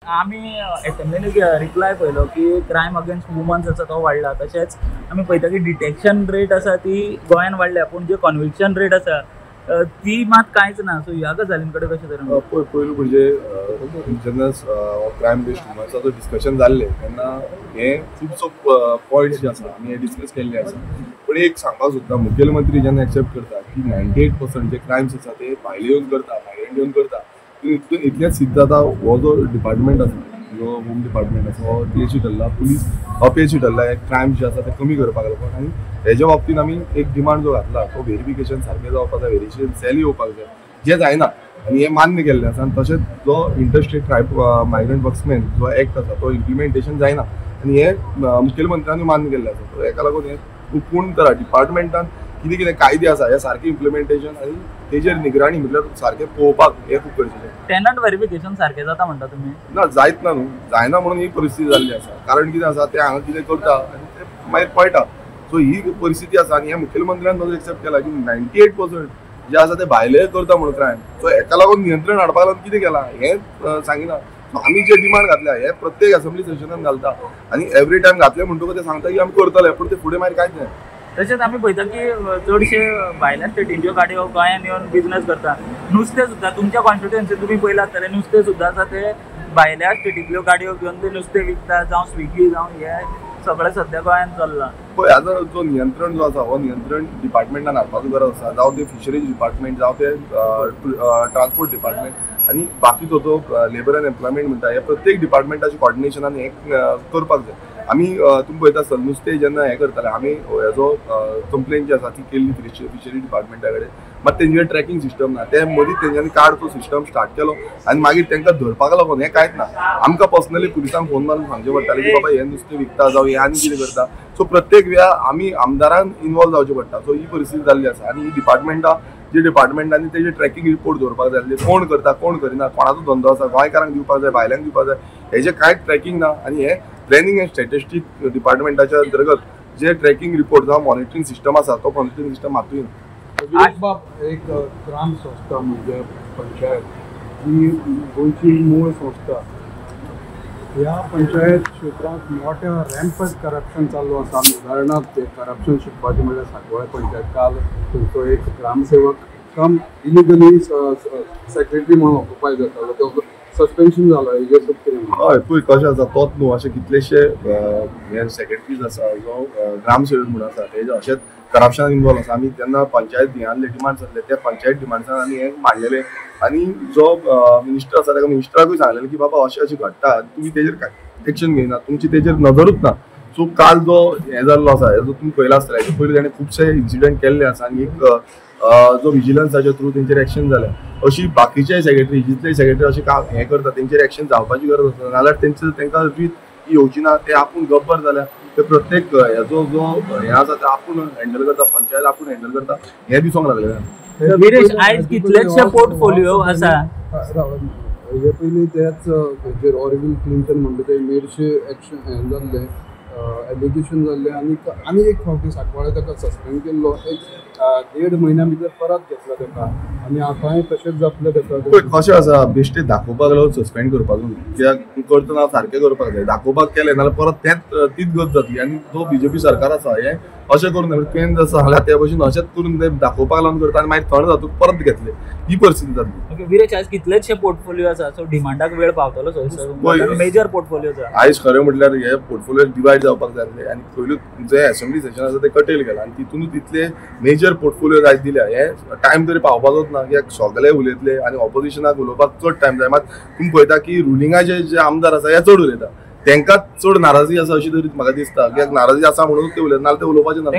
आम्ही असेंब्लीन रिप्लाय पळयलो की क्रायम अगेन्स्ट वुमन्स आसा तो वाडला, तशेंच आमी पळयता की डिटेक्शन रेट आसा ती गोंयान वाडल्या, पूण जे कन्विक्शन रेट आसा ती मात कांयच ना. सो ह्या गजालीं कडेन कशें तरेन पयलू म्हणजे जेन्ना क्रायम बेस्ड वुमन्साचो डिस्कशन जाल्लें तेन्ना हे खुबसो पॉयंट्स जे आसा आमी हे डिस्कस केल्ले आसा. पण एक सांगपाक सोदता, मुखेलमंत्री जेन्ना एक्सेप्ट करता की 98% जे क्रायम्स आसा ते भायले येवन करता, भायल्यान येवन करता, इतलेंच सिद्ध जाता हो जो डिपार्टमेंट आसा, जो होम डिपार्टमेंट आसा हो PHC ठरला, पुलीस PHC ठरला हे क्रायम्स जे आसा ते कमी करपाक लागून. आनी हेज्या बाबतींत आमी एक डिमांड जो घातला तो व्हेरिफिकेशन सारकें जावपाक जाय, व्हेरिफिकेशन सेल येवपाक जाय, जे जायना आनी हे मान्य केल्लें आसा. आनी तशेंच जो इंटरस्टेट मायग्रंट वर्क्समॅन जो एक्ट आसा तो इम्प्लिमेंटेशन जायना आनी हे मुखेलमंत्र्यांनी मान्य केल्लें आसा. सो हेका लागून हे पूर्ण करा डिपार्टमेंटान कितें कितें कायदे आसा हे सारकें इम्प्लिमेंटेशन आनी तेजेर निगराणी म्हटल्यार सारकें पळोवपाक हे खूब गरजेचें. टेनंट व्हेरिफिकेशन सारकें जाता म्हणटा तुमी? ना, जायत ना न्हू, जायना म्हणून ही परिस्थिती जाल्ली आसा. कारण कितें आसा ते हांगा कितें करता आनी ते मागीर पळयता. सो ही परिस्थिती आसा आनी ह्या मुखेलमंत्र्यान तो एक्सेप्ट केला की 98% जे आसा ते भायले करता म्हणून क्रायम. सो हेका लागून नियंत्रण हाडपाक लागून कितें केलां हें सांगिना. सो आमी जे डिमांड घातल्या हे प्रत्येक असेंब्ली सेशनान घालता आनी एवरी टायम घातले म्हणटकूच ते सांगता की आमी करतले, पूण ते फुडें मागीर कांयच ना. तशेंच आमी पळयता की चडशे भायल्या स्टेटींच्यो गाडयो गोंयान येवन बिजनेस करता. नुस्तें सुद्दां तुमच्या कॉन्स्टिट्युएन्सीन तुमी पळयलां आसतलें, नुस्तें सुद्दां आसा ते भायल्या स्टेटींतल्यो गाडयो घेवन ते नुस्तें विकता, जावं स्विगी जावं हे सगळें सद्या गोंयान चल्लां. पळय हाजो जो नियंत्रण जो आसा हो नियंत्रण डिपार्टमेंटान हाडपाचो गरज आसा, जावं ते फिशरीज डिपार्टमेंट जावं ते ट्रान्सपोर्ट डिपार्टमेंट आनी बाकीचो जो लेबर एंड एम्प्लॉयमेंट म्हणटा हे प्रत्येक डिपार्टमेंटाच्या कॉर्डिनेशनान हे करपाक जाय. आमी तुमी पळयता आसतले नुस्तें जेन्ना हें करताले आमी हेजो कंप्लेन जी आसा ती केल्ली फिशरी डिपार्टमेंटा कडेन, मात तेंचे ट्रॅकिंग सिस्टम ना. ते मदींच तेंच्यांनी कार्ड तो सिस्टम स्टार्ट केलो आनी मागीर तांकां धरपाक लागून हें कांयच ना. आमकां पर्सनली पुलिसांक फोन मारून सांगचें पडटालें की बाबा हें नुस्तें विकता जावं हें आनी कितें करता. सो प्रत्येक वेळा आमी आमदारान इनवॉल्व जावचें पडटा. सो ही परिस्थिती जाल्ली आसा आनी ही डिपार्टमेंटांनी तेजे ट्रॅकिंग रिपोर्ट दवरपाक जाय आसले. कोण करता कोण करिना, कोणाचो धंदो आसा, गोंयकारांक दिवपाक जाय, भायल्यांक दिवपाक जाय, हेजें कांयच ट्रॅकिंग ना. आनी हे प्लॅनिंग एंड स्टॅटिस्टीक डिपार्टमेंटाच्या अंतर्गत जे ट्रॅकिंग रिपोर्ट जावं मॉनिटरींग सिस्टम आसा तो मॉनिटरींग सिस्टम मातूय ना. एक ग्राम संस्था म्हणजे पंचायत ही गोंयची मूळ संस्था. ह्या पंचायत क्षेत्रांत मोठ्या रॅम्पट करप्शन चालू आसा. उदाहरणार्थ ते करप्शन शिकपाचें म्हणल्यार सांकवाळे पंचायत काल थंयचो एक ग्रामसेवक कम इलिगली सेक्रेटरी म्हणून ऑक्युपाय जातालो, तो सस्पेन्शन जालो. हेजेर हय पळय कशें आसा तोच न्हू, अशे कितलेशे हे सेक्रेटरीज आसा जो ग्रामसेवक म्हणून आसा ते अशेंच करप्शनान इनवॉल्व आसा. आमी जेन्ना पंचायत हाडले डिमांड्स आसले त्या पंचायत डिमांड्सान आमी हें मांडलेलें आनी जो मिनिस्टर आसा ताका मिनिस्टराकूय सांगलेलें की बाबा अशें अशें घडटा, तुमी तेजेर कांय एक्शन घेयना, तुमची तेजेर नजरूच ना. सो काल जो हें जाल्लो आसा हेजो तुमी पळयला आसतलें, हेजे पयलीं ताणें खुबशे इन्सिडंट केल्ले आसा आनी एक जो विजिलन्साच्या थ्रू तेंचेर एक्शन जाल्या. अशी बाकीचे सेक्रेटरी जितले सेक्रेटरी अशें काम हें करता तेंचेर एक्शन जावपाची गरज आसा, नाल्यार तांकां रीत ही येवची ना. ते आपूण गब्बर जाल्या, ते प्रत्येक हेजो जो हें आसा ते आपूण हँडल करता, पंचायत आपूण हँडल करता, हें दिसूंक लागलें. विरेश, आयज कितलेशे पोर्टफोलिओ आसा? हे पयलीं तेच हेजेर ऑरविल क्लिंटन म्हणटा ते मेरशे एक्शन हें जाल्लें, एलिगेशन जाल्लें आनी एक फावटी सांकवाळे ताका सस्पेंड केल्लो. एक 1.5 म्हयन्या भितर परत घेतला ताका आनी आतांय तशेंच जातलें ताका. कशें आसा बेश्टे दाखोवपाक लागून सस्पेंड करपाक न्हू, कित्याक करतना सारकें करपाक जाय. दाखोवपाक केलें नाल्यार परत तीच गत जातली. आनी जो BJP सरकार आसा हें अशें करून केंद्र आसा हांगा त्या भशेन अशेंच करून ते दाखोवपाक लागून करता आनी मागीर थंड जातून परत घेतले, ही परिस्थिती जातली. ओके विरेश, आयज कितलेशे पोर्टफोलिओ आसा, सो डिमांडाक वेळ पावतलो मेजर पोर्टफोलिओ आसा. आयज खरें म्हटल्यार हे पोर्टफोलिओ डिवायड जावपाक जाय आसले आनी पयलूच जे असेंब्ली सेशन आसा ते कटेल केला आनी तितूनच इतले मेजर पोर्टफोलिओ आयज दिल्या. हे टायम तरी पावपाचोच ना, कित्याक सगळे उलयतले आनी ऑपोजिशनाक उलोवपाक चड टायम जाय. मात तुमी पळयता की रुलिंगाचे जे आमदार आसा हे चड उलयता, तांकां चड नाराजी आसा अशी तरी म्हाका दिसता, कित्याक नाराजी आसा म्हणून ते उलयता, नाल्यार ते उलोवपाचे ना.